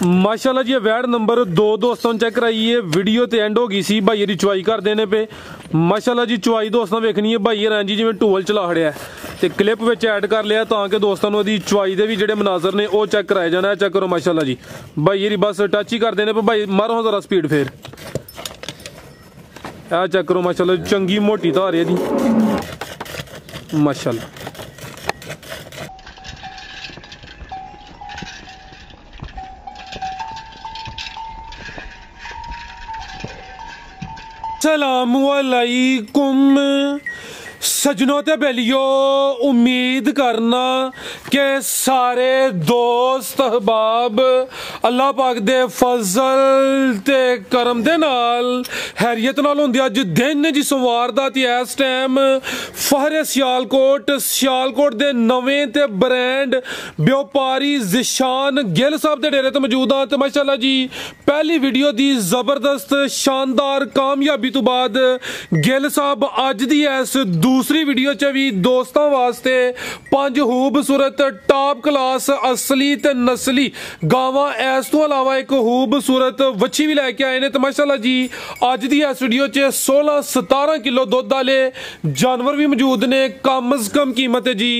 माशाल्लाह जी वैड नंबर 2 दोस्तों चेक कराइए। वीडियो तो एंड हो गई सी भाई दी चुवाई कर देने पे। माशाल्लाह जी चुवाई दोस्तों वेखनी है भाई रैन जी जिवें ढोल चला खड़िया ते क्लिप विच ऐड कर लिया ताकि दोस्तों नूं ओहदी चुवाई दे भी जिहड़े मनाजर ने वो चेक कराए जाना। चेक करो माशाल्लाह जी भाई दी बस टच ही कर देने पे भाई मारो जरा स्पीड फिर आ चेक करो माशाल्लाह चंगी मोटी धार है दी माशाल्लाह। अस्सलामुअलैकुम सजनों ते बेलियो, उम्मीद करना कि सारे दोस्त अहबाब अल्लाह पाक दे फजल ते करम दे नाल हैरियत नाल होंदे। अज दिन जी सोमवार दा ते इस टाइम फहरे सियालकोट दे नवें ते ब्रांड व्यापारी ज़िशान गिल साहब दे डेरे ते मौजूद हां। ते माशाल्लाह जी पहली वीडियो दी जबरदस्त शानदार कामयाबी तो बाद गिल साहब अज दी इस दूसरी वीडियो च भी दोस्तों वास्ते 5 खूबसूरत टॉप क्लास असली ते नस्ली गावां इस तो अलावा एक खूबसूरत वच्छी भी लैके आए ने। तो माशाल्लाह जी अज दी इस वीडियो च 16-17 किलो दुध वाले जानवर भी मौजूद ने। कम अज कम कीमत है जी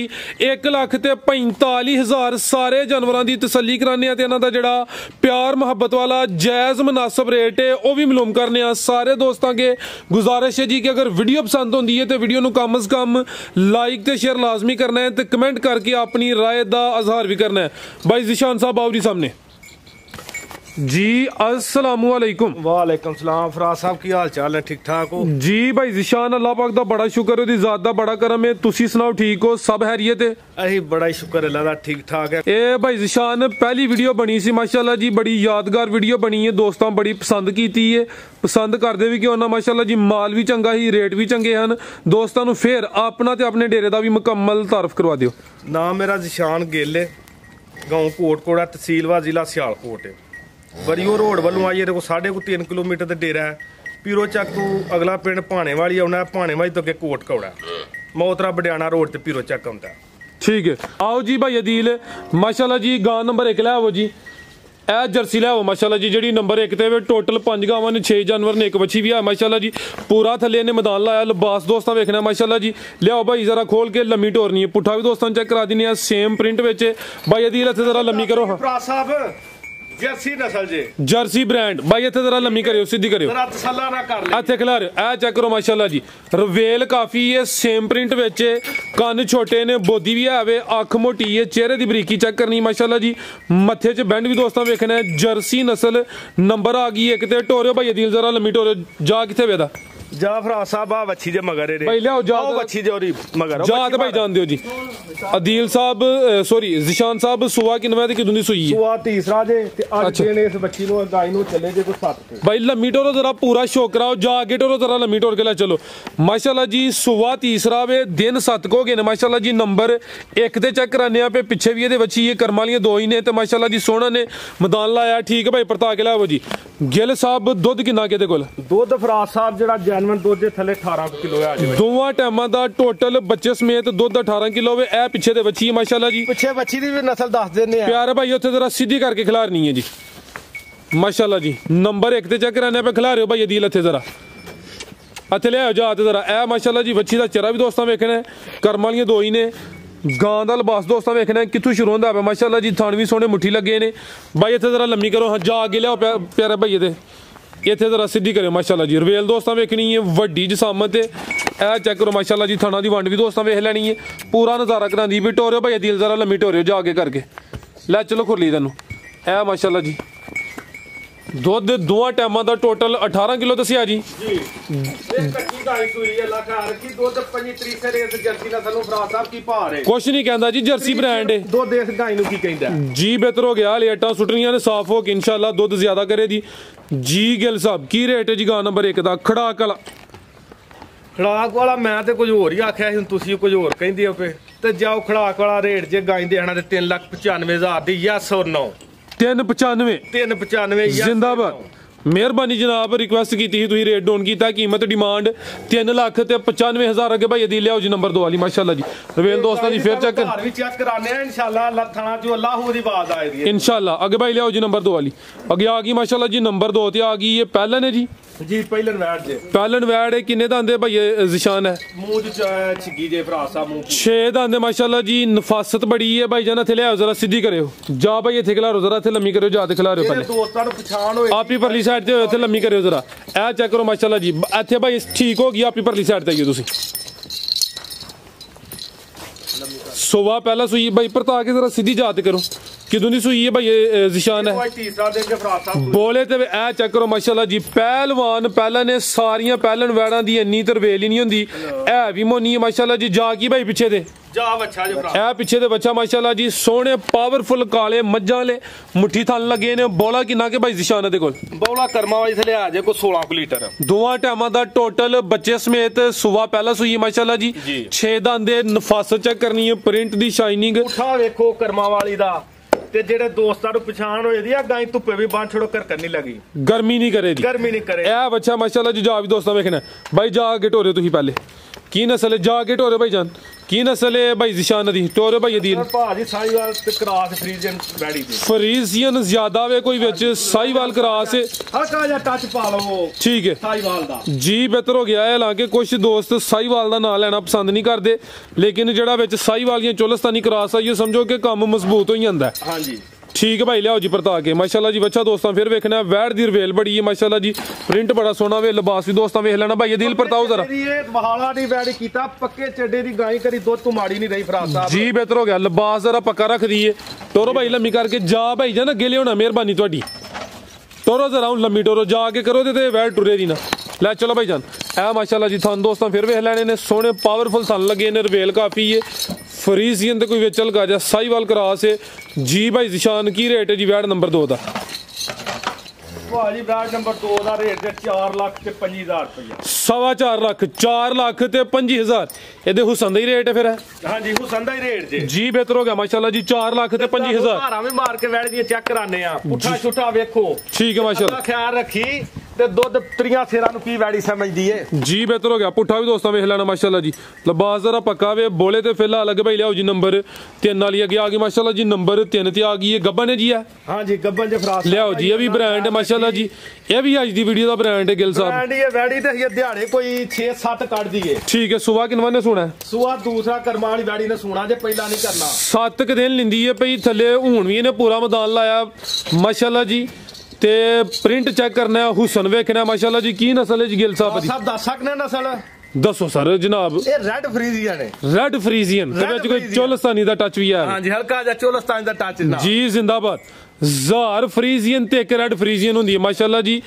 1,45,000। सारे जानवरों की तसल्ली कराने ते इन्हां दा जिहड़ा प्यार मुहब्बत वाला जायज़ मुनासिब रेट है वह भी मालूम करने। सारे दोस्तों के गुजारिश है जी कि अगर वीडियो पसंद होंदी है तो वीडियो नूं कम अज कम लाइक ते शेयर लाजमी करना है तो कमेंट करके अपनी राय दा इजहार भी करना है। भाई ज़िशान साहब आओ जी सामने जी। अस्सलामुअलैकुम। वालेकुम सलाम फराज साहब की हाल चाल है? ठीक ठाक हो जी भाई ज़िशान अल्लाह पाक दा बड़ा शुक्र है, ज़ात दा बड़ा करम है। तुसी सुनाओ ठीक हो? सब हैरियत है? अही बड़ा ही शुक्र अल्लाह दा ठीक ठाक है। ए भाई ज़िशान पहली वीडियो बनी सी माशाल्लाह जी बड़ी यादगार वीडियो बनी है, दोस्तों बड़ी पसंद की है। पसंद करते भी क्यों ना माशाल्लाह जी माल भी चंगा ही रेट भी चंगे हैं। दोस्तों नूं फिर अपना ते अपने डेरे दा भी मुकम्मल तारफ करवा दिओ। नाम मेरा ज़िशान गिल है, गाँव कोटकोड़ा तहसील वा जिला सियालकोट है। बरियो रोड वालों आइए देखो 3.5 किलोमीटर का डेरा है। पीरो चक तू अगला पिंड भाने वाली आना है, भाने वाली तो अगे कोटकौड़ा मोतरा बडियाना रोड ते पीरो चक आउंदा है। ठीक है आओ जी भाई अदील माशाल्लाह जी गां नंबर 1 लै आओ जी। ए जर्सी लै आओ माशाल्लाह जी जी नंबर 1 ते टोटल 5 गावां ने 6 जानवर ने 1 बच्ची भी है माशाल्लाह जी। पूरा थले ने मैदान लाया लिबास दोस्तों वेखना माशाल्लाह जी। लियाओ भाई जरा खोल के लम्मी टोरनी है पुट्ठा भी दोस्तों चेक करा देनी है सेम प्रिंट विच। भाई अदील इत्थे जरा लम्मी करो जर्सी नस्ल जे जर्सी ब्रांड भाई इत्थे जरा लम्मी करियो सीधी करियो जरा तसल्ला ना कर ले इत्थे खिला रहे ए चेक करो माशाल्लाह जी। रवेल काफी है सेम प्रिंट विच कन्न छोटे ने बोदी भी है अख मोटी है चेहरे की बरीकी चेक करनी माशाल्लाह जी। मत्थे च बैंड भी दोस्तों वेखना है जर्सी नस्ल नंबर आ गई एक ते टोरियो भाई अदील जरा लम्मी टोरियो जा किथे वेदा जा फराज साहब आ वच्छी दे मगर रे भाई लियाओ जा वच्छी दे ओरी मगर जा ते भाई जान दियो जी। अदील साहब सॉरी ज़िशान साहब सुवा किनवे ते किदों दी सुई है? सुवा तीसरा जे ते आज दिन इस बच्ची नु गाय नु चले जे को 7 भाई लम्मी टोरो जरा पूरा शो कराओ जा आगे टोरो जरा लम्मी टोर के ले चलो माशाल्लाह जी। सुवा तीसरा वे दिन 7 को गए ने माशाल्लाह जी। नंबर 1 ते चेक कराने पे पिछे भी ये बच्ची है कर्म वाली 2 ही ने ते माशाल्लाह जी सोना ने मैदान लाया। ठीक है भाई परता के लाओ जी। गिल साहब दुध किन्ना के कोल? दुध फराज साहब जेड़ा जैनवन दुध दे थले 18 किलो है आज दोवां टाइमां दा टोटल बच्चे समेत दुध 18 किलो वे ए पीछे दे बच्ची है माशाल्लाह जी। पीछे बच्ची दी भी नस्ल दस देने हैं प्यारे भाई उत्थे जरा सीधी करके खिलारनी है जी माशाल्लाह जी। नंबर 1 ते चेक कराने पे खिला रहे हो भाई अदील इत्थे जरा इत्थे ले आओ जा जरा ए माशाल्लाह जी। बच्ची दा चेहरा भी दोस्तों वेखना है कर्म वाली 2 ही ने। गां दा लिबास दोस्तों वेखना है कित्थों शुरू होंदा है माशाल्लाह जी। थान भी सोने मुट्ठी लगे ने भाई इत्थे जरा लम्मी करो हाँ जा आगे लियाओ प्यारे भाई दे इत्थे जरा सीधी करो माशाल्लाह जी। रवेल दोस्तों वेखनी है वड्डी जसामत है ए चेक करो माशाल्लाह जी। थाना दी वंड भी दोस्तों वेख लैनी है पूरा नज़ारा करांदी भी टोरियो भाई अदील जरा लम्मी टोरियो जा आगे करके लै चलो खुरली तैनू ए माशाल्लाह जी। दुध 2 टाइमां दा टोटल 18 किलो दसिया जी। कुछ नहीं कहंदा जी जर्सी ब्रांड है दुध इस गाय नु की कहंदा जी। बेहतर हो गया लेटां सुटनियां ने साफ हो के इंशाल्लाह दुध ज्यादा करे जी। गिल साहब की रेट है जी गां नंबर 1 दा खड़ाक वाला? खड़ाक वाला मैं ते कुछ होर ही आख्या हुण तुसीं कुछ होर कहंदे हो पे ते जाओ खड़ाक वाला रेट जे गाय देना ते 3,95,000 दी यस और नो 395 395 जिंदाबाद ਮਿਹਰਬਾਨੀ ਜਨਾਬ ਰਿਕੁਐਸਟ ਕੀਤੀ ਸੀ ਤੁਸੀਂ ਰੇਟ ਡਾਊਨ ਕੀਤਾ कीमत डिमांड 3,95,000 ਅੱਗੇ ਭਾਈ ਦੀ ਲਿਆਓ ਜੀ ਨੰਬਰ 2 ਵਾਲੀ ਮਾਸ਼ਾਅੱਲਾ ਜੀ ਰਵੇਲ ਦੋਸਤਾਂ ਦੀ ਫੇਰ ਚੈੱਕ ਘਰ ਵੀ ਚੈੱਕ ਕਰਾਣੇ ਆ ਇਨਸ਼ਾਅੱਲਾ ਅੱਲਾਹ ਥਾਣਾ ਜੋ ਅੱਲਾਹ ਦੀ ਆਵਾਜ਼ ਆਏਗੀ ਇਨਸ਼ਾਅੱਲਾ ਅੱਗੇ ਭਾਈ ਲਿਆਓ ਜੀ ਨੰਬਰ 2 ਵਾਲੀ ਅੱਗੇ ਆ ਗਈ ਮਾਸ਼ਾਅੱਲਾ ਜੀ ਨੰਬਰ 2 ਤੇ ਆ ਗਈ ਇਹ ਪਹਿਲਨ ਹੈ ਜੀ ਪਹਿਲਨ ਵੈੜ ਜੇ ਪਹਿਲਨ ਵੈੜ ਕਿੰਨੇ ਦਾ ਆਂਦੇ ਭਾਈ ਜ਼ਿਸ਼ਾਨ ਹੈ ਮੂੰਹ ਚ ਛਿੱਗੀ ਜੇ ਭਰਾ ਸਾਹਿਬ ਮੂੰਹ 6 ਦਾ ਆਂਦੇ ਮਾਸ਼ਾਅੱਲਾ ਜੀ ਨਫਾਸਤ ਬੜੀ ਹੈ ਭਾਈ ਜਾਨ ਇੱਥੇ ਲਿਆਓ ਜ਼ਰਾ ਸਿੱਧੀ ਕਰਿਓ ਜਾ ਭਾਈ ਇੱਥੇ ਖਿਲਾਰੋ ਜ਼ਰਾ ਇੱਥੇ ਲੰਮੀ ਕਰਿਓ ਜਾ ਤੇ ਖਿਲਾਰਿਓ ਪਹਿਲੇ ਦੋਸਤਾਂ ਨੂੰ ਪਛਾਣ ਹੋਏ ਆਪੀ ਪਰਲੀ ਸਾਈਡ ਤੇ ਇੱਥੇ ਲੰਮੀ ਕਰਿਓ ਜ਼ਰਾ ਇਹ ਚੈੱਕ ਕਰੋ ਮਾਸ਼ਾਅੱਲਾ ਜੀ ਇੱਥੇ ਭਾਈ ਠੀਕ ਹੋ ਗਈ ਆਪੀ ਪਰਲੀ ਸਾਈਡ ਤੇ ਆਈਓ ਤੁਸੀਂ ਸੁਬਾ ਪਹਿਲਾਂ ਸੂਈ ਭਾਈ ਪਰਤਾ ਕੇ ਜ਼ਰਾ ਸਿੱਧੀ ਜਾਤ ਕਰੋ ਕਿਦੋਂ ਦੀ ਸੂਈ ਹੈ ਭਾਈ ਇਹ ਜ਼ਿਸ਼ਾਨ ਹੈ ਤੀਸਰਾ ਦਿਨ ਦੇ ਭਰਾ ਸਾਹਿਬ ਬੋਲੇ ਤੇ ਇਹ ਚੈੱਕ ਕਰੋ ਮਾਸ਼ਾਅੱਲਾ ਜੀ ਪਹਿਲਵਾਨ ਪਹਿਲਾਂ ਨੇ ਸਾਰੀਆਂ ਪਹਿਲਣ ਵੈੜਾਂ ਦੀ ਇੰਨੀ ਤਰਵੇਲ ਹੀ ਨਹੀਂ ਹੁੰਦੀ ਇਹ ਵੀ ਮੋਨੀ ਹੈ ਮਾਸ਼ਾਅੱਲਾ ਜੀ ਜਾ ਕੀ ਭਾਈ ਪਿੱਛੇ ਦੇ ਜਾ ਬੱਚਾ ਜੀ ਭਰਾ ਇਹ ਪਿੱਛੇ ਦੇ ਬੱਚਾ ਮਾਸ਼ਾਅੱਲਾ ਜੀ ਸੋਹਣੇ ਪਾਵਰਫੁਲ ਕਾਲੇ ਮੱਝਾਂ ਵਾਲੇ ਮੁੱਠੀ ਥਣ ਲੱਗੇ ਨੇ ਬੋਲਾ ਕਿੰਨਾ ਕੇ ਭਾਈ ਜ਼ਿਸ਼ਾਨ ਦੇ ਕੋਲ ਬੋਲਾ ਕਰਮਾ ਵਾਲੀ ਥਲੇ ਆ ਜੇ ਕੋ 16 ਲੀਟਰ ਦੋਵਾਂ ਟਾਈਮਾਂ ਦਾ ਟੋਟਲ ਬੱਚੇ ਸਮੇਤ ਸੁਬਾ ਪਹਿਲਾ ਸੂਈ ਮਾਸ਼ਾਅੱਲਾ ਜੀ 6 ਦੰਦ ਦੇ ਨਫਾਸਤ ਚੈੱਕ ਕਰਨੀ ਹੈ ਪ੍ਰਿੰਟ ਦੀ ਸ਼ਾਈਨਿੰਗ ਉਠਾ ਵੇਖੋ ਕਰਮਾ ਵਾਲੀ ਦਾ ਤੇ ਜਿਹੜੇ ਦੋਸਤਾਂ ਨੂੰ ਪਛਾਣ ਹੋਏ ਦੀ ਆ ਗਾਂ ਧੁੱਪੇ ਵੀ ਬਾਂਹ ਛੋੜੋ ਕਰ ਕਰਨੀ ਲੱਗੀ ਗਰਮੀ ਨਹੀਂ ਕਰੇ ਦੀ ਗਰਮੀ ਨਹੀਂ ਕਰੇ ਇਹ ਬੱਚਾ ਮਾਸ਼ਾਅੱਲਾ ਜੀ ਜਾ ਵੀ ਦੋਸਤਾਂ ਵੇਖਣਾ ਭਾਈ ਜਾ ਕੇ ਢੋਰੇ ਤੁਸੀਂ ਪਹਿਲੇ ਕੀ ਨਸਲ ਹੈ ਜਾ ਕੇ ਢੋਰੇ ਭਾਈ ਜਾਨ ਕੀ ਨਸਲ ਹੈ ਭਾਈ ਜ਼ਿਸ਼ਾਨ ਦੀ ਢੋਰੇ ਭਾਈ ਦੀ ਭਾਜੀ ਸਾਈਵਾਲ ਤੇ ਕਰਾਸ ਫਰੀਜ਼ੀਅਨ ਬੈੜੀ ਦੀ ਫਰੀਜ਼ੀਅਨ ਜ਼ਿਆਦਾ ਵੇ ਕੋਈ ਵਿੱਚ ਸਾਈਵਾਲ ਕਰਾਸ ਹਲਕਾ ਜਿਹਾ ਟੱਚ ਪਾ ਲਓ ਠੀਕ ਹੈ ਸਾਈਵਾਲ ਦਾ ਜੀ ਬਿਹਤਰ ਹੋ ਗਿਆ ਹੈ ਹਾਲਾਂਕਿ ਕੁਝ ਦੋਸਤ ਸਾਈਵਾਲ ਦਾ ਨਾਂ ਲੈਣਾ ਪਸੰਦ ਨਹੀਂ ਕਰਦੇ ਲੇਕਿਨ ਜਿਹੜਾ ਵਿੱਚ ਸਾਈਵਾਲੀਆਂ ਚੋਲਸਤਾਨੀ ਕਰਾਸ ਆਈਓ ਸਮਝੋ ਕਿ ਕੰਮ ਮਜ਼ਬੂਤ ਹੋ ਜਾਂਦਾ ਹੈ ਹਾਂਜੀ ठीक है भाई लियाओ जी परता के माशाल्लाह जी बच्चा दोस्तों फिर वेखना वैड़ दी रवेल बड़ी है माशाल्लाह जी प्रिंट बड़ा सोना वे लिबास भी दोस्तों वेख लेना भाई दिल परताओ जरा ये महाला दी वैड़ी कीता पक्के चड्डे दी गाय करी दुध तो माड़ी नहीं रही फराज साहब जी बेहतर हो गया लिबास जरा पक्का रख दिए टोरो भाई लम्मी करके जा भाई जान अगे लिया मेहरबानी थोड़ी टोरो जरा हूं लम्मी टोरो जाके करो ते वैड़ टुरे दी ना लै चलो भाई जान ए माशाल्लाह जी थान दोस्तों फिर वेख लेने ने सोने पावरफुल सन लगे ने रवेल काफी है फरीजियन ते कोई विचल गा जा साईवाल क्रास है जी भाई जिशान की रेट है जी वैड नंबर 2 दा भाजी वैड नंबर 2 दा रेट है 4 लाख ते 25000 रुपया 4.25 लाख 4 लाख ते 25000 ਇਹਦੇ ਹੁਸਨ ਦਾ ਹੀ ਰੇਟ ਹੈ ਫਿਰ ਹਾਂਜੀ ਹੁਸਨ ਦਾ ਹੀ ਰੇਟ ਜੀ ਬਿਹਤਰ ਹੋ ਗਿਆ ਮਾਸ਼ਾਅੱਲਾ ਜੀ 4 ਲੱਖ ਤੇ 25000 ਧਾਰਾਂ ਵੀ ਮਾਰ ਕੇ ਵੈੜ ਦੀਆਂ ਚੈੱਕ ਕਰਾਣੇ ਆ ਪੁੱਠਾ ਛੁੱਟਾ ਵੇਖੋ ਠੀਕ ਹੈ ਮਾਸ਼ਾਅੱਲਾ ਖਿਆਲ ਰੱਖੀ ਤੇ ਦੁੱਧ ਤਰੀਆਂ ਸੇਰਾਂ ਨੂੰ ਕੀ ਵੈੜੀ ਸਮਝਦੀ ਏ ਜੀ ਬਿਹਤਰ ਹੋ ਗਿਆ ਪੁੱਠਾ ਵੀ ਦੋਸਤਾਂ ਵੇਖ ਲੈਣਾ ਮਾਸ਼ਾਅੱਲਾ ਜੀ ਲਿਬਾਸ ਜ਼ਰਾ ਪੱਕਾ ਵੇ ਬੋਲੇ ਤੇ ਫਿਲਹਾਲ ਅਲੱਗ ਭਾਈ ਲਿਆਓ ਜੀ ਨੰਬਰ 3 ਵਾਲੀ ਅੱਗੇ ਆ ਗਈ ਮਾਸ਼ਾਅੱਲਾ ਜੀ ਨੰਬਰ 3 ਤੇ ਆ ਗਈ ਇਹ ਗੱਬਨ ਹੈ ਜੀ ਆ ਹਾਂਜੀ ਗੱਬਨ ਜੇ ਫਰਾਸ ਲਿਆਓ ਜੀ ਇਹ ਵੀ ਬ੍ਰਾਂਡ ਹੈ ਮਾਸ਼ਾਅੱਲਾ ਜੀ ਇਹ ਵੀ ਅੱਜ ਦੀ ਵੀਡੀਓ ਦਾ ਬ੍ਰਾਂਡ ਹੈ ਗਿਲ ਸਾਹਿਬ ਬ੍ਰਾਂਡ ਇਹ ਵੈੜੀ ਤੇ ਇਹ ਦਿਹਾੜੇ ਕੋਈ 6-7 ਕੱਢ ਦਈਏ ਠੀਕ ਹੈ ਸੁਬਾ ਕਿਨਵਾ ਨੇ ਸੁਣਾ ਸੁਆ ਦੂਸਰਾ ਕਰਮਾ ਵਾਲੀ ਵੈੜੀ ਨੇ ਸੁਣਾ ਜੇ ਪਹਿਲਾਂ ਨਹੀਂ ਕਰਨਾ 7 ਕ ਦਿਨ ਲਿੰਦੀ ਹੈ ਭਈ ਥੱਲੇ ਹੁਣ ਵੀ ਇਹਨੇ ਪੂਰਾ ਮੈਦਾਨ ਲਾਇਆ ਮਾਸ਼ਾਅੱਲਾ ਜੀ ਤੇ ਪ੍ਰਿੰਟ ਚੈੱਕ ਕਰਨਾ ਹੁਸਨ ਵੇਖਣਾ ਮਾਸ਼ਾਅੱਲਾ ਜੀ ਕੀ ਨਸਲ ਹੈ ਜੀ ਗਿਲ ਸਾਹਿਬ ਦੀ ਸਭ ਦੱਸ ਸਕਨੇ ਨਸਲ ਦੱਸੋ ਸਰ ਜਨਾਬ ਇਹ ਰੈਡ ਫਰੀਜ਼ੀਅਨ ਹੈ ਰੈਡ ਫਰੀਜ਼ੀਅਨ ਤੇ ਵਿੱਚ ਕੋਈ ਚੋਲਸਤਾਨੀ ਦਾ ਟੱਚ ਵੀ ਹੈ ਹਾਂਜੀ ਹਲਕਾ ਜਿਹਾ ਚੋਲਸਤਾਨੀ ਦਾ ਟੱਚ ਨਾ ਜੀ ਜ਼ਿੰਦਾਬਾਦ ਜ਼ਾਰ ਫਰੀਜ਼ੀਅਨ ਤੇ ਇੱਕ ਰੈਡ ਫਰੀਜ਼ੀਅਨ ਹੁੰਦੀ ਹੈ ਮਾਸ਼ਾਅੱਲਾ ਜੀ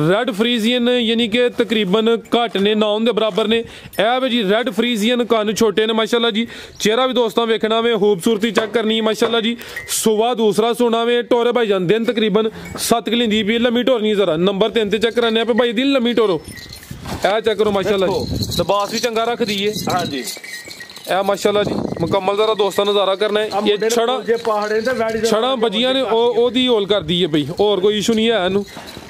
ਰੈਡ ਫਰੀਜ਼ੀਅਨ ਯਾਨੀ ਕਿ ਤਕਰੀਬਨ ਘੱਟ ਨੇ 9 ਦੇ ਬਰਾਬਰ ਨੇ ਇਹ ਵੇ ਜੀ ਰੈਡ ਫਰੀਜ਼ੀਅਨ ਕੰਨ ਛੋਟੇ ਨੇ ਮਾਸ਼ਾਅੱਲਾ ਜੀ ਚਿਹਰਾ ਵੀ ਦੋਸਤਾਂ ਵੇਖਣਾ ਵੇ ਖੂਬਸੂਰਤੀ ਚੈੱਕ ਕਰਨੀ ਹੈ ਮਾਸ਼ਾਅੱਲਾ ਜੀ ਸੁਬਾ ਦੂਸਰਾ ਸੁਣਾ ਵੇ ਟੋਰੇ ਭਾਈ ਜਾਨ ਦਿਨ ਤਕਰੀਬਨ 7 ਕਿਲਿੰਦੀ ਵੀ ਲੰਮੀ ਟੋਰਨੀ ਜ਼ਰਾ ਨੰਬਰ 3 ਤੇ ਚੈੱਕ ਕਰਨੇ ਆ ਭਾਈ ਦਿਲ ਲੰਮੀ ਟੋਰੋ ਇਹ ਚੈੱਕ ਕਰੋ ਮਾਸ਼ਾਅੱਲਾ ਜੀ ਲਿਬਾਸ ਵੀ ਚੰਗਾ ਰੱਖ ਦਈਏ ਹਾਂਜੀ ਇਹ ਮਾਸ਼ਾਅੱਲਾ ਜੀ ਮੁਕੰਮਲ ਜ਼ਰਾ ਦੋਸਤਾਂ ਨਜ਼ਾਰਾ ਕਰਨਾ ਹੈ ਇਹ ਛੜਾ ਜੇ ਪਹਾੜੇ ਤੇ ਵੈੜੀ ਛੜਾ ਵੱਜੀਆਂ ਨੇ ਉਹਦੀ ਹੋਲ ਕਰਦੀ ਹੈ ਬਈ ਹੋਰ ਕੋਈ ਇਸ਼ੂ ਨਹੀਂ ਹੈ ਇਹਨੂੰ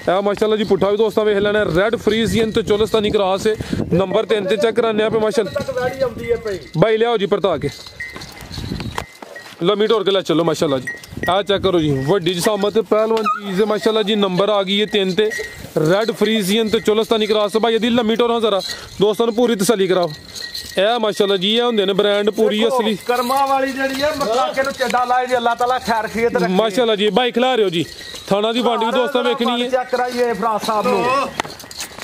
ਇਹ ਮਾਸ਼ਾਅੱਲਾ ਜੀ ਪੁੱਠਾ ਵੀ ਦੋਸਤਾਂ ਵੇਖ ਲੈਣਾ ਰੈਡ ਫਰੀਜ਼ੀਅਨ ਤੇ ਚੋਲਸਤਾਨੀ ਕਰਾਸ ਹੈ ਨੰਬਰ 3 ਤੇ ਚੈੱਕ ਕਰਾਨੇ ਆ ਪੇ ਮਾਸ਼ਾਅੱਲਾ ਤੱਕ ਵੈੜੀ ਆਉਂਦੀ ਹੈ ਭਈ ਭਾਈ ਲਿਆਓ ਜੀ ਪਰਤਾ ਕੇ ਲੰਮੀ ਟੋਰ ਕੇ ਲੈ ਚਲੋ ਮਾਸ਼ਾਅੱਲਾ ਜੀ ਆ ਚੈੱਕ ਕਰੋ ਜੀ ਵੱਡੀ ਜਸਾਮਤ ਪਹਿਲਵਾਨ ਚੀਜ਼ ਹੈ ਮਾਸ਼ਾਅੱਲਾ ਜੀ ਨੰਬਰ ਆ ਗਈ ਹੈ 3 ਤੇ ਰੈਡ ਫਰੀਜ਼ੀਅਨ ਤੇ ਚੋਲਸਤਾਨੀ ਕਰਾਸ ਭਾਈ ਇਹਦੀ ਲੰਮੀ ਟੋਰਾਂ ਜ਼ਰਾ ਦੋਸਤਾਂ ਨੂੰ ਪੂਰੀ ਤਸੱਲੀ ਕਰਾਓ ਇਹ ਮਾਸ਼ਾਅੱਲਾ ਜੀ ਇਹ ਹੁੰਦੇ ਨੇ ਬ੍ਰਾਂਡ ਪੂਰੀ ਅਸਲੀ ਕਰਮਾ ਵਾਲੀ ਜਿਹੜੀ ਹੈ ਮਤਲਾਕੇ ਨੂੰ ਚੱਡਾ ਲਾਏ ਜੀ ਅੱਲਾਹ ਤਾਲਾ ਖੈਰ ਖੀਅਤ ਰੱਖੇ ਮਾਸ਼ਾਅੱਲਾ ਜੀ ਬਾਈ ਖਿਲਾ ਰਹੇ ਹੋ ਜੀ ਥਾਣਾ ਦੀ ਵੰਡ ਵੀ ਦੋਸਤਾਂ ਵੇਖਣੀ ਹੈ ਚੈੱਕ ਕਰਾਈਏ ਫਰਾਜ਼ ਸਾਹਿਬ ਨੂੰ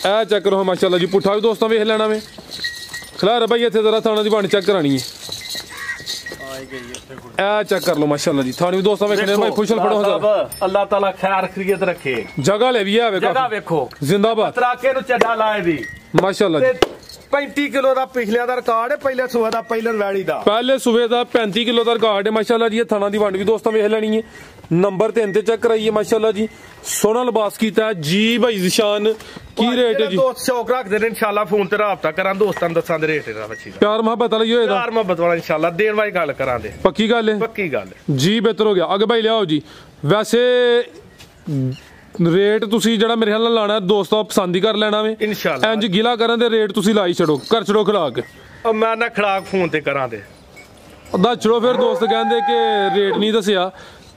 ਇਹ ਚੈੱਕ ਕਰੋ ਮਾਸ਼ਾਅੱਲਾ ਜੀ ਪੁੱਠਾ ਵੀ ਦੋਸਤਾਂ ਵੇਖ ਲੈਣਾ ਵੇ ਖਿਲਾ ਭਾਈ ਇੱਥੇ ਜ਼ਰਾ ਥਾਣਾ ਦੀ ਵੰਡ ਚੈੱਕ ਕਰਾਣੀ ਹੈ ਇਹ ਚੈੱਕ ਕਰ ਲਓ ਮਾਸ਼ਾਅੱਲਾ ਜੀ ਥਾਣੀ ਵੀ ਦੋਸਤਾਂ ਵੇਖਣੇ ਭਾਈ ਖੁਸ਼ਲ ਫੜੋ ਜ਼ਰਾ ਅੱਲਾਹ ਤਾਲਾ ਖੈਰ ਖੀਅਤ ਰੱਖੇ ਜਗ੍ਹਾ ਲੈ ਵੀ ਆਵੇ ਜਗ੍ਹਾ ਵੇਖੋ ਜ਼ਿੰਦਾਬਾਦ ਮਤਲਾਕੇ ਨੂੰ ਚੱਡਾ ਲਾਏ ਦੀ ਮਾਸ਼ਾਅੱਲਾ ਜੀ 35 ਕਿਲੋ ਦਾ ਪਿਛਲਿਆਂ ਦਾ ਰਿਕਾਰਡ ਹੈ ਪਹਿਲੇ ਸੂਏ ਦਾ ਪਹਿਲਨ ਵੈੜੀ ਦਾ ਪਹਿਲੇ ਸੂਏ ਦਾ 35 ਕਿਲੋ ਦਾ ਰਿਕਾਰਡ ਹੈ ਮਾਸ਼ਾਅੱਲਾ ਜੀ ਇਹ ਥਾਣਾ ਦੀ ਵੰਡ ਵੀ ਦੋਸਤਾਂ ਵੇਖ ਲੈਣੀ ਹੈ ਨੰਬਰ 3 ਤੇ ਚੈੱਕ ਕਰਾਈਏ ਮਾਸ਼ਾਅੱਲਾ ਜੀ ਸੋਹਣਾ ਲਿਬਾਸ ਕੀਤਾ ਜੀ ਭਾਈ ਜ਼ਿਸ਼ਾਨ ਕੀ ਰੇਟ ਹੈ ਜੀ ਦੋਸਤ ਸ਼ੌਕ ਰੱਖਦੇ ਨੇ ਇਨਸ਼ਾਅੱਲਾ ਫੋਨ ਤੇ ਰਾਬਤਾ ਕਰਾਂ ਦੋਸਤਾਂ ਨੂੰ ਦੱਸਾਂ ਦੇ ਰੇਟ ਇਹਦਾ ਬੱਚੀ ਦਾ ਪਿਆਰ ਮੁਹੱਬਤ ਵਾਲਾ ਹੀ ਹੋਏਗਾ ਪਿਆਰ ਮੁਹੱਬਤ ਵਾਲਾ ਇਨਸ਼ਾਅੱਲਾ ਦੇਣ ਵਾਲੀ ਗੱਲ ਕਰਾਂਗੇ ਪੱਕੀ ਗੱਲ ਹੈ ਪੱਕੀ ਗੱਲ ਹੈ ਜੀ ਬਿਹਤਰ ਹੋ ਗਿਆ ਅੱਗੇ ਭਾਈ ਲਿਆਓ ਜੀ ਵੈਸੇ ਰੇਟ ਤੁਸੀਂ ਜਿਹੜਾ ਮੇਰੇ ਨਾਲ ਲਾਣਾ ਦੋਸਤੋ ਪਸੰਦ ਹੀ ਕਰ ਲੈਣਾ ਵੇ ਇਨਸ਼ਾਅੱਲਾ। ਇੰਜ ਗਿਲਾ ਕਰਨ ਦੇ ਰੇਟ ਤੁਸੀਂ ਲਾਈ ਛੜੋ ਕਰ ਛੜੋ ਖੜਾਕ ਮੈਂ ਨਾ ਖੜਾਕ ਫੋਨ ਤੇ ਕਰਾਂ ਦੇ ਦੱਸ ਛੜੋ ਫਿਰ ਦੋਸਤ ਕਹਿੰਦੇ ਕਿ ਰੇਟ ਨਹੀਂ ਦੱਸਿਆ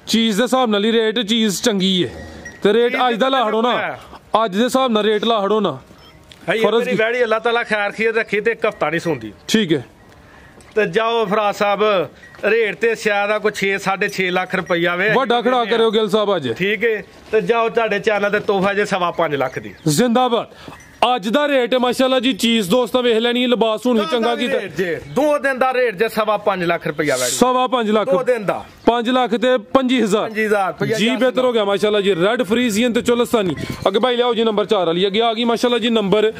ਚੀਜ਼ ਦੇ ਹਿਸਾਬ ਨਾਲ ਹੀ ਰੇਟ ਚੀਜ਼ ਚੰਗੀ ਹੈ ਤੇ ਰੇਟ ਅੱਜ ਦਾ ਲਾ ਹੜੋ ਨਾ ਅੱਜ ਦੇ ਹਿਸਾਬ ਨਾਲ ਰੇਟ ਲਾ ਹੜੋ ਨਾ ਫਰਜ਼ ਮੇਰੀ ਵੈੜੀ ਅੱਲਾਹ ਤਾਲਾ ਖੈਰ ਖੀਰ ਰੱਖੀ ਤੇ ਇੱਕ ਹਫਤਾ ਨਹੀਂ ਸੌਂਦੀ ਠੀਕ ਹੈ ਤੇ ਜਾਓ ਫਰਾਜ਼ ਸਾਹਿਬ ਰੇਟ ਤੇ ਸ਼ਾਇਦ ਆ ਕੋਈ 6.5 ਲੱਖ ਰੁਪਈਆ ਵੇ ਵੱਡਾ ਖੜਾ ਕਰਿਓ ਗਿੱਲ ਸਾਹਿਬ ਅੱਜ ਠੀਕ ਹੈ ਤੇ ਜਾਓ ਤੁਹਾਡੇ ਚੈਨਲ ਤੇ ਤੋਹਫਾ ਜੇ 5.5 ਲੱਖ ਦੀ ਜ਼ਿੰਦਾਬਾਦ ਅੱਜ ਦਾ ਰੇਟ ਹੈ ਮਾਸ਼ਾਅੱਲਾ ਜੀ ਚੀਜ਼ ਦੋਸਤਾਂ ਵੇਖ ਲੈਣੀ ਲਿਬਾਸ ਹੁਣ ਵੀ ਚੰਗਾ ਕੀਤਾ ਜੇ 2 ਦਿਨ ਦਾ ਰੇਟ ਜੇ 5.5 ਲੱਖ ਰੁਪਈਆ ਵੈੜੀ 5.5 ਲੱਖ 2 ਦਿਨ ਦਾ 5 ਲੱਖ ਤੇ 25000 50,000 ਜੀ ਬਿਹਤਰ ਹੋ ਗਿਆ ਮਾਸ਼ਾਅੱਲਾ ਜੀ ਰੈਡ ਫਰੀਜ਼ੀਅਨ ਤੇ ਚੋਲਸਤਾਨੀ ਅੱਗੇ ਭਾਈ ਲਿਆਓ ਜੀ ਨੰਬਰ 4 ਵਾਲੀ ਅੱਗੇ ਆ ਗਈ ਮਾਸ਼ਾਅੱਲਾ ਜੀ ਨੰਬਰ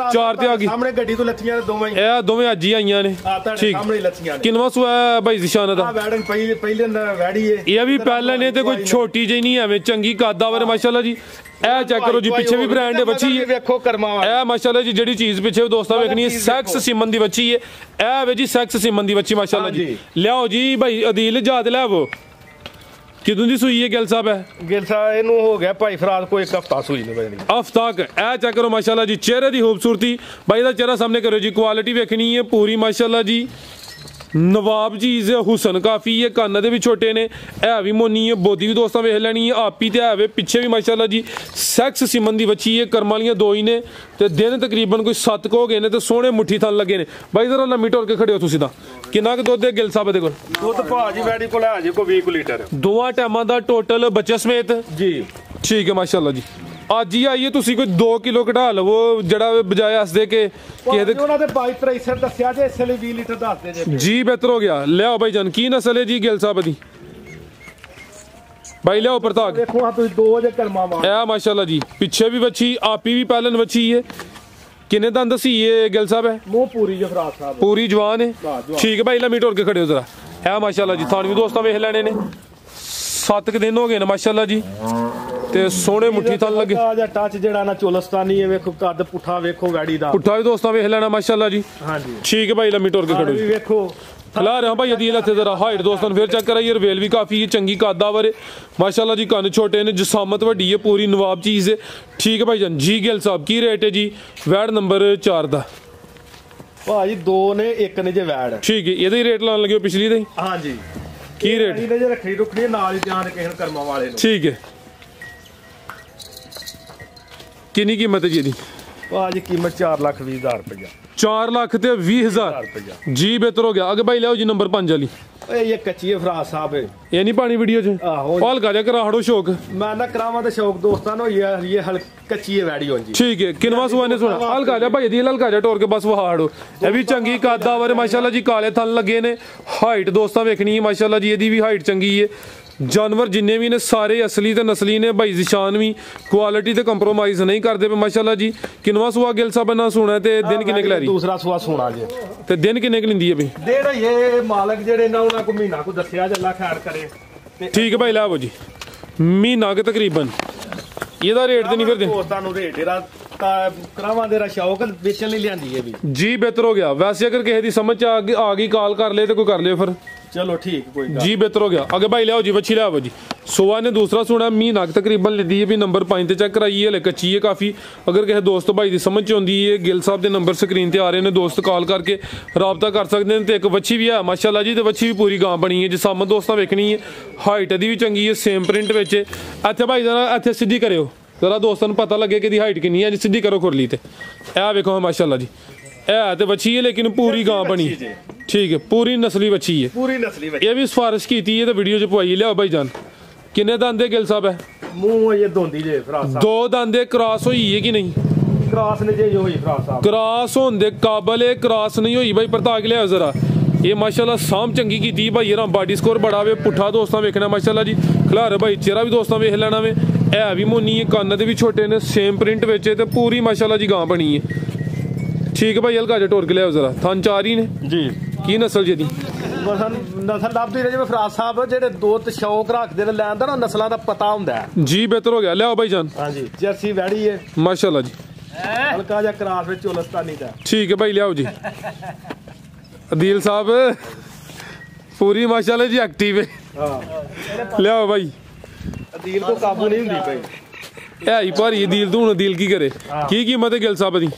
4 ਤੇ ਆ ਗਈ ਸਾਹਮਣੇ ਗੱਡੀ ਤੋਂ ਲੱਥੀਆਂ ਨੇ ਦੋਵੇਂ ਇਹ ਦੋਵੇਂ ਅੱਜ ਹੀ ਆਈਆਂ ਨੇ ਠੀਕ ਸਾਹਮਣੇ ਲੱਥੀਆਂ ਨੇ ਕਿੰਨਵਾਂ ਸੂਆ ਭਾਈ ਜ਼ਿਸ਼ਾਨ ਦਾ ਵੈੜਨ ਪਹਿਲੇ ਵੈੜੀ ਹੈ ਇਹ ਵੀ ਪਹਿਲਾਂ ਨੇ ਤੇ ਕੋਈ ਛੋਟੀ ਜਿਹੀ ਨਹੀਂ ਐਵੇਂ ਚੰਗੀ ਕਾਦਾਵਰ ਮਾਸ਼ਾਅੱਲਾ ਜੀ ਇਹ ਚੈੱਕ ਕਰੋ ਜੀ ਪਿੱਛੇ ਵੀ ਬ੍ਰਾਂਡ ਹੈ ਬੱਚੀ ਹੈ ਵੇਖੋ ਕਰਮਾ ਵਾਲਾ ਇਹ ਮਾਸ਼ਾਅੱਲਾ ਜੀ ਜਿਹੜੀ ਚੀਜ਼ ਪਿੱਛੇ ਦੋਸਤਾਂ ਵੇਖਣੀ ਹੈ ਸੈਕਸ ਸਿਮਨ ਦੀ ਬੱਚੀ ਹੈ ਇਹ ਵੇ ਜੀ ਸੈਕਸ ਸਿਮਨ ਦੀ ਬੱਚੀ ਮਾਸ਼ਾਅੱਲਾ ਜੀ ਲਿਆਓ ਜੀ ਭਾਈ ਅਦੀਲ ਜਾਤ ਲੈਵੋ ਕਿਦੋਂ ਦੀ ਸੂਈ ਹੈ ਗਿੱਲ ਸਾਹਿਬ ਹੈ ਗਿੱਲ ਸਾਹਿਬ ਇਹਨੂੰ ਹੋ ਗਿਆ ਭਾਈ ਫਰਾਜ਼ ਕੋਈ ਇੱਕ ਹਫਤਾ ਸੂਈ ਨਹੀਂ ਬਣੀ ਹਫਤਾ ਕ ਇਹ ਚੈੱਕ ਕਰੋ ਮਾਸ਼ਾਅੱਲਾ ਜੀ ਚਿਹਰੇ ਦੀ ਖੂਬਸੂਰਤੀ ਭਾਈ ਦਾ ਚਿਹਰਾ ਸਾਹਮਣੇ ਕਰੋ ਜੀ ਕੁਆਲਿਟੀ ਵੇਖਣੀ ਹੈ ਪੂਰੀ ਮਾਸ਼ਾਅੱਲਾ ਜੀ ਨਵਾਬ ਚੀਜ਼ ਹੁਸਨ ਕਾਫੀ ਹੈ ਕੰਨ ਦੇ ਵੀ ਛੋਟੇ ਨੇ ਇਹ ਵੀ ਮੋਨੀ ਹੈ ਬੋਦੀ ਵੀ ਦੋਸਤਾਂ ਵੇਖ ਲੈਣੀ ਹੈ ਆਪੀ ਤੇ ਆਵੇ ਪਿੱਛੇ ਵੀ ਮਾਸ਼ਾਅੱਲਾ ਜੀ ਸੈਕਸ ਸਿਮਨ ਦੀ ਬੱਚੀ ਹੈ ਕਰਮ ਵਾਲੀਆਂ ਦੋ ਹੀ ਨੇ ਤੇ ਦਿਨ ਤਕਰੀਬਨ ਕੋਈ 7 ਹੋ ਗਏ ਨੇ ਤੇ ਸੋਹਣੇ ਮੁੱਠੀ ਥਣ ਲੱਗੇ ਨੇ ਬਾਈ ਜ਼ਰਾ ਲੰਮੀ ਟੋਰ ਕੇ ਖੜੇ ਹੋ ਤੁਸੀਂ ਤਾਂ ਕਿੰਨਾ ਕੁ ਦੁੱਧ ਹੈ ਗਿੱਲ ਸਾਹਿਬ ਦੇ ਕੋਲ ਦੁੱਧ ਭਾਜੀ ਵੈੜੀ ਕੋਲ ਹੈ ਜੀ ਕੋਈ 20 ਲੀਟਰ ਦੋਵਾਂ ਟਾਈਮਾਂ ਦਾ ਟੋਟਲ ਬੱਚੇ ਸਮੇਤ ਜੀ ਠੀਕ ਹੈ ਮਾਸ਼ਾਅੱਲਾ ਜੀ ਅੱਜ ਹੀ ਆਈਏ ਤੁਸੀਂ ਕੋਈ 2 ਕਿਲੋ ਘਟਾ ਲਵੋ ਜਿਹੜਾ ਬਜਾਏ ਹੱਸਦੇ ਕਿ ਕਿਸੇ ਉਹਨਾਂ ਦੇ 22-23 ਦੱਸਿਆ ਜੇ ਇਸ ਲਈ 20 ਲੀਟਰ ਦੱਸਦੇ ਜੇ ਜੀ ਬਿਹਤਰ ਹੋ ਗਿਆ ਲਿਆਓ ਭਾਈ ਜਾਨ ਕੀ ਨਸਲ ਹੈ ਜੀ ਗਿੱਲ ਸਾਹਿਬ ਦੀ ਭਾਈ ਲਿਆਓ ਪ੍ਰਤਾਪ ਦੇਖੋ ਆ ਤੁਸੀਂ ਦੋ ਜੇ ਕਰਮਾ ਮਾਰ ਇਹ ਮਾਸ਼ਾਅੱਲਾ ਜੀ ਪਿੱਛੇ ਵੀ ਬੱਚੀ ਆਪੀ ਵੀ ਪਹਿਲਨ ਬੱਚੀ ਹੈ ਕਿੰਨੇ ਦੰਦ ਦਸੀ ਇਹ ਗਿੱਲ ਸਾਹਿਬ ਹੈ ਮੂੰਹ ਪੂਰੀ ਜਫਰਾਜ ਸਾਹਿਬ ਪੂਰੀ ਜਵਾਨ ਹੈ ਠੀਕ ਹੈ ਭਾਈ ਲੰਮੀ ਟੋਰ ਕੇ ਖੜੇ ਹੋ ਜ਼ਰਾ ਇਹ ਮਾਸ਼ਾਅੱਲਾ ਜੀ ਤੁਹਾਨੂੰ ਵੀ ਦੋਸਤਾਂ ਵੇਖ ਲੈਣੇ ਨੇ 7 ਦਿਨ ਹੋ ਗਏ ਨੇ ਮਾਸ਼ਾਅੱਲਾ ਜੀ ਤੇ ਸੋਹਣੇ ਮੁੱਠੀ ਥਣ ਲੱਗੇ ਆ ਜਾ ਟੱਚ ਜਿਹੜਾ ਨਾ ਚੋਲਸਤਾਨੀ ਹੈ ਵੇਖੋ ਕੱਦ ਪੁੱਠਾ ਵੇਖੋ ਵੈੜੀ ਦਾ ਪੁੱਠਾ ਵੀ ਦੋਸਤਾਂ ਵੇਖ ਲੈਣਾ ਮਾਸ਼ਾਅੱਲਾ ਜੀ ਹਾਂਜੀ ਠੀਕ ਹੈ ਭਾਈ ਲੰਮੀ ਟੋਰ ਕੇ ਖੜੋ ਵੀ ਵੇਖੋ ਖਲਾ ਰਿਹਾ ਭਾਈ ਅਦੀਲ ਇੱਥੇ ਜ਼ਰਾ ਹਾਈਟ ਦੋਸਤਾਂ ਨੂੰ ਫਿਰ ਚੈੱਕ ਕਰਾਈਏ ਰਵੇਲ ਵੀ ਕਾਫੀ ਹੈ ਚੰਗੀ ਕਾਦਾਵਰ ਹੈ ਮਾਸ਼ਾਅੱਲਾ ਜੀ ਕੰਨ ਛੋਟੇ ਨੇ ਜਸਾਮਤ ਵੱਡੀ ਹੈ ਪੂਰੀ ਨਵਾਬ ਚੀਜ਼ ਹੈ ਠੀਕ ਹੈ ਭਾਈ ਜਾਨ ਜੀ ਗਿੱਲ ਸਾਹਿਬ ਕੀ ਰੇਟ ਹੈ ਜੀ ਵੈੜ ਨੰਬਰ 4 ਦਾ ਭਾਜੀ 2 ਨੇ 1 ਨੇ ਜੇ ਵੈੜ ਠੀਕ ਹੈ ਇਹਦਾ ਹੀ ਰੇਟ ਲਾਉਣ ਲੱਗੇ ਪਿਛਲੀ ਦਾ ਹੀ ਹਾਂਜੀ ਕੀ ਰੇਟ ਇਹਨੇ ਜੇ ਰੱਖੜੀ ਰੁਖੜੀ ਨਾਲ ਹੀ ਧਿਆਨ ਕਿਸੇ ਨੂੰ ਕਰਮਾ ਵਾਲੇ ਨੂੰ ਠੀਕ ਹੈ ਕਿੰਨੀ ਕੀਮਤ ਹੈ ਜੀ ਇਹਦੀ ਭਾਜੀ ਕੀਮਤ 4,20,000 ਰੁਪਇਆ 4 ਲੱਖ ਤੇ 20,000 ਜੀ ਬਿਹਤਰ ਹੋ ਗਿਆ ਅੱਗੇ ਭਾਈ ਲਿਆਓ ਜੀ ਨੰਬਰ 5 ਵਾਲੀ ਇਹ ਕੱਚੀ ਹੈ ਫਰਾਜ਼ ਸਾਹਿਬ ਇਹ ਨਹੀਂ ਪਾਣੀ ਵੀਡੀਓ 'ਚ ਆਹੋ ਹਲਕਾ ਜਿਹਾ ਕਰਾਹੜੋ ਸ਼ੌਕ ਮੈਂ ਨਾ ਕਰਾਵਾਂ ਤੇ ਸ਼ੌਕ ਦੋਸਤਾਂ ਨੂੰ ਇਹ ਕੱਚੀ ਹੈ ਵੈੜੀ ਹੋਣ ਜੀ ਠੀਕ ਹੈ ਕਿੰਨਵਾ ਸੁਆ ਨੇ ਸੁਣਾ ਹਲਕਾ ਜਿਹਾ ਭਾਈ ਦੀ ਹਲਕਾ ਜਿਹਾ ਟੋਰ ਕੇ ਬਸ ਵਹਾੜੋ ਇਹ ਵੀ ਚੰਗੀ ਕਾਦਾਵਰ ਮਾਸ਼ਾਅੱਲਾ ਜੀ ਕਾਲੇ ਥਣ ਲੱਗੇ ਨੇ ਹਾਈਟ ਦੋਸਤਾਂ ਵੇਖਣੀ ਹੈ ਮਾਸ਼ਾਅੱਲਾ ਜੀ ਇਹਦੀ ਵੀ ਹਾਈਟ ਚੰਗੀ ਹੈ ਜਾਨਵਰ ਜਿੰਨੇ ਵੀ ਨੇ ਸਾਰੇ ਅਸਲੀ ਤੇ ਨਸਲੀ ਨੇ ਭਾਈ ਜ਼ਿਸ਼ਾਨ ਵੀ ਕੁਆਲਿਟੀ ਤੇ ਕੰਪਰੋਮਾਈਜ਼ ਨਹੀਂ ਕਰਦੇ ਪਏ ਮਾਸ਼ਾਅੱਲਾ ਜੀ ਕਿੰਨਵਾ ਸੁਆ ਗਿੱਲ ਸਾਹਿਬ ਨਾ ਸੁਣਾ ਤੇ ਦਿਨ ਕਿੰਨੇ ਕਲੈਰੀ ਦੂਸਰਾ ਸੁਆ ਸੋਣਾ ਜੀ ਤੇ ਦਿਨ ਕਿੰਨੇ ਕਲਿੰਦੀ ਹੈ ਬਈ ਦੇੜ ਇਹ ਮਾਲਕ ਜਿਹੜੇ ਨਾ ਉਹਨਾਂ ਕੋ ਮਹੀਨਾ ਕੋ ਦੱਸਿਆ ਜੇ ਅੱਲਾ ਖੈਰ ਕਰੇ ਠੀਕ ਹੈ ਭਾਈ ਲਾਵੋ ਜੀ ਮਹੀਨਾ ਕੇ ਤਕਰੀਬਨ ਇਹਦਾ ਰੇਟ ਤੇ ਨਹੀਂ ਫਿਰ ਦੋਸਤਾਂ ਨੂੰ ਰੇਟ ਇਹਦਾ ਕਰਾਵਾਂ ਦੇ ਸ਼ੌਕ ਵੇਚਣ ਲਈ ਲਿਆਂਦੀ ਹੈ ਵੀ ਜੀ ਬਿਹਤਰ ਹੋ ਗਿਆ ਵੈਸੇ ਅਗਰ ਕਿਸੇ ਦੀ ਸਮਝ ਚ ਆ ਗਈ ਕਾਲ ਕਰ ਲੈ ਤੇ ਕੋਈ ਕਰ ਲਿਓ ਫਿਰ ਚਲੋ ਠੀਕ ਕੋਈ ਗੱਲ ਜੀ ਬਿਹਤਰ ਹੋ ਗਿਆ ਅੱਗੇ ਭਾਈ ਲਿਆਓ ਜੀ ਬੱਚੀ ਲਿਆਓ ਜੀ ਸੋਆ ਨੇ ਦੂਸਰਾ ਸੁਣਾ ਮਹੀਨਾ ਤਕਰੀਬਨ ਲੈਂਦੀ ਹੈ ਵੀ ਨੰਬਰ 5 ਤੇ ਚੈੱਕ ਕਰਾਈਏ ਹਲੇ ਕੱਚੀ ਹੈ ਕਾਫੀ ਅਗਰ ਕਿਸੇ ਦੋਸਤ ਭਾਈ ਦੀ ਸਮਝ ਚ ਆਉਂਦੀ ਹੈ ਗਿੱਲ ਸਾਹਿਬ ਦੇ ਨੰਬਰ ਸਕਰੀਨ ਤੇ ਆ ਰਹੇ ਨੇ ਦੋਸਤ ਕਾਲ ਕਰਕੇ ਰਾਬਤਾ ਕਰ ਸਕਦੇ ਨੇ ਤੇ ਇੱਕ ਬੱਚੀ ਵੀ ਹੈ ਮਾਸ਼ਾਅੱਲਾ ਜੀ ਤੇ ਬੱਚੀ ਵੀ ਪੂਰੀ ਗਾਂ ਬਣੀ ਹੈ ਜਿਸ ਸਾਹਮਣੇ ਦੋਸਤਾਂ ਵੇਖਣੀ ਹੈ ਹਾਈਟ ਦੀ ਵੀ ਚੰਗੀ ਹੈ ਸੇਮ ਪ੍ਰਿੰਟ ਵਿੱਚ ਇੱਥੇ ਭਾਈ ਜਰਾ ਇੱਥੇ ਸਿੱਧੀ ਕਰਿਓ ਜ਼ਰਾ ਦੋਸਤਾਂ ਨੂੰ ਪਤਾ ਲੱਗੇ ਕਿ ਇਹਦੀ ਹਾਈਟ ਕਿੰਨੀ ਹੈ ਜੀ ਸਿੱਧੀ ਕਰੋ ਖੁਰਲੀ ਤੇ ਇਹ ਵੇਖੋ ਮਾਸ਼ਾਅੱਲਾ ਜੀ ਇਹ ਤੇ ਬੱਚੀ ਹੈ ਲੇਕਿਨ ਪੂਰੀ ਗਾਂ ਬਣੀ ਠੀਕ ਹੈ ਪੂਰੀ ਨਸਲੀ ਬੱਚੀ ਹੈ ਪੂਰੀ ਨਸਲੀ ਬੱਚੀ ਇਹ ਵੀ ਸਿਫਾਰਿਸ਼ ਕੀਤੀ ਹੈ ਤੇ ਵੀਡੀਓ 'ਚ ਪਵਾਈ ਲਿਆਓ ਭਾਈ ਜਾਨ ਕਿੰਨੇ ਦੰਦੇ ਗਿੱਲ ਸਾਹਿਬ ਹੈ ਮੂੰਹ ਇਹ ਦੋਂਦੀ ਜੇ ਫਰਾਜ਼ ਸਾਹਿਬ 2 ਦੰਦੇ ਕ੍ਰਾਸ ਹੋਈ ਹੈ ਕਿ ਨਹੀਂ ਕ੍ਰਾਸ ਨੇ ਜੇ ਹੋਈ ਫਰਾਜ਼ ਸਾਹਿਬ ਕ੍ਰਾਸ ਹੋਣ ਦੇ ਕਾਬਲ ਹੈ ਕ੍ਰਾਸ ਨਹੀਂ ਹੋਈ ਭਾਈ ਪਰਤਾ ਕੇ ਲਿਆਓ ਜ਼ਰਾ ਇਹ ਮਾਸ਼ਾਅੱਲਾ ਸਾਮ ਚੰਗੀ ਕੀਤੀ ਭਾਈ ਇਹਦਾ ਬਾਡੀ ਸਕੋਰ ਬੜਾ ਵੇ ਪੁੱਠਾ ਦੋਸਤਾਂ ਵੇਖਣਾ ਮਾਸ਼ਾਅੱਲਾ ਜੀ ਖਿਲਾਰ ਭਾਈ ਚਿਹਰਾ ਵੀ ਦੋਸਤਾਂ ਵੇਖ ਲੈਣਾ ਵੇ ਇਹ ਵੀ ਮੋਨੀ ਹੈ ਕੰਨ ਦੇ ਵੀ ਛੋਟੇ ਨੇ ਸੇਮ ਪ੍ਰਿੰਟ ਵਿੱਚ ਤੇ ਪੂਰੀ ਮਾਸ਼ਾਅੱਲਾ ਜੀ ਗਾਂ ਬਣੀ ਹੈ ਠੀਕ ਹੈ ਭਾਈ ਹਲਕਾ ਜਿਹਾ ਟੋਰ ਕੇ ਲਿਆਓ ਜ਼ਰਾ ਥਣ ਚਾਰ ਹੀ ਨੇ ਜੀ ਕੀ ਨਸਲ ਜੀ ਦੀ ਨਸਲ ਲੱਭਦੀ ਰਹੇ ਜਿਵੇਂ ਫਰਾਜ਼ ਸਾਹਿਬ ਜਿਹੜੇ ਦੋ ਤੇ ਸ਼ੌਕ ਰੱਖਦੇ ਨੇ ਲੈਣ ਦਾ ਨਾ ਨਸਲਾਂ ਦਾ ਪਤਾ ਹੁੰਦਾ ਹੈ ਜੀ ਬਿਹਤਰ ਹੋ ਗਿਆ ਲਿਆਓ ਭਾਈ ਜਾਨ ਹਾਂਜੀ ਜਰਸੀ ਵੈੜੀ ਹੈ ਮਾਸ਼ਾਅੱਲਾ ਜੀ ਹਲਕਾ ਜਿਹਾ ਕ੍ਰਾਸ ਵਿੱਚ ਚੋਲਸਤਾਨੀ ਦਾ ਠੀਕ ਹੈ ਭਾਈ ਲਿਆਓ ਜੀ ਅਦੀਲ ਸਾਹਿਬ ਪੂਰੀ ਮਾਸ਼ਾਅੱਲਾ ਜੀ ਐਕਟਿਵ ਹੈ ਹਾਂ ਲਿਆਓ ਭਾਈ ਅਦੀਲ ਕੋ ਕਾਬੂ ਨਹੀਂ ਹੁੰਦੀ ਭਾਈ है ही भारी दिल तू हूं दिल की करे की कीमत है गिल साहब दी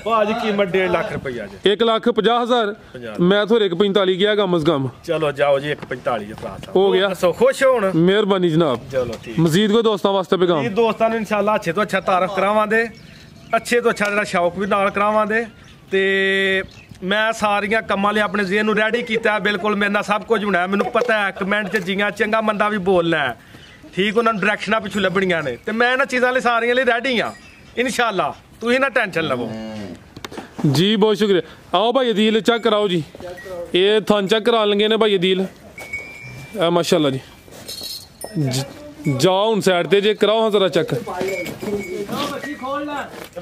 भाजी कीमत 1.5 लाख रुपया जी 1,50,000 मैं थोड़े 45 गया कम अज कम चलो जाओ जी 1.45 हो गया खुश होन मेहरबानी जनाब चलो ठीक मजीद कोई दोस्तों वास्ते पैगाम दोस्तों ने इंशाल्लाह अच्छे तो अच्छा तारफ करावांगे अच्छे तो अच्छा जरा शौक भी नाल करावांगे ते मैं सारियां कम्मां लिए अपने ज़हन नूं रेडी कीता बिल्कुल मेरे नाल सब कुछ होना है मैनूं पता है कमेंट च जियां चंगा मंदा भी बोलना है ठीक उन्होंने डायरैक्शनां पिछू लभणियां ने ते मैं इन्हां चीज़ां लिए सारियां लिए रेडी हाँ इंशाल्लाह तुसीं ना टेंशन लवो जी बहुत शुक्रिया आओ भाई अदील चेक कराओ जी ये थान चेक करा लेंगे ने भाई अदील माशाल्लाह जी जाओ हूँ साइड ते जे कराओ हाँ जरा चेक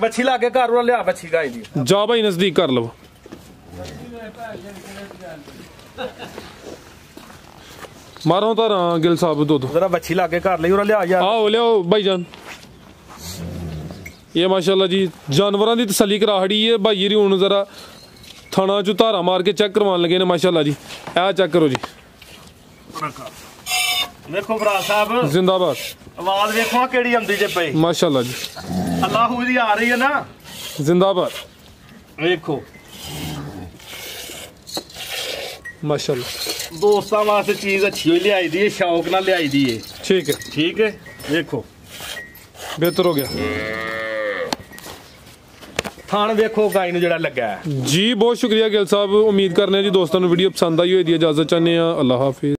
बच्ची लागे घर वाला लिया बच्ची गाय दी जाओ भाई नजदीक कर लो मारो तारा गिल साहब दो जरा बच्ची लागे घर ले और लिया यार आओ लियाओ भाईजान ये माशाल्लाह जी जानवरों की तसली करा खड़ी है भाई जी हूँ जरा थाना चो धारा मार के चेक करवान लगे ने माशाल्लाह जी ए चेक करो जी देखो भरा साहब जिंदाबाद आवाज देखो केड़ी आंदी जे पई माशाल्लाह जी अल्लाह दी आ रही है ना जिंदाबाद देखो माशाल्लाह दोस्तों वास्ते चीज अच्छी हुई लियाई दी है शौक नाल लियाई दी है ठीक है देखो बेहतर हो गया थान देखो गाय नूं जेड़ा लगा है जी बहुत शुक्रिया गिल साहब उम्मीद करने जी दोस्तों वीडियो पसंद आई होई दी इजाजत चाहने अल्लाह हाफिज।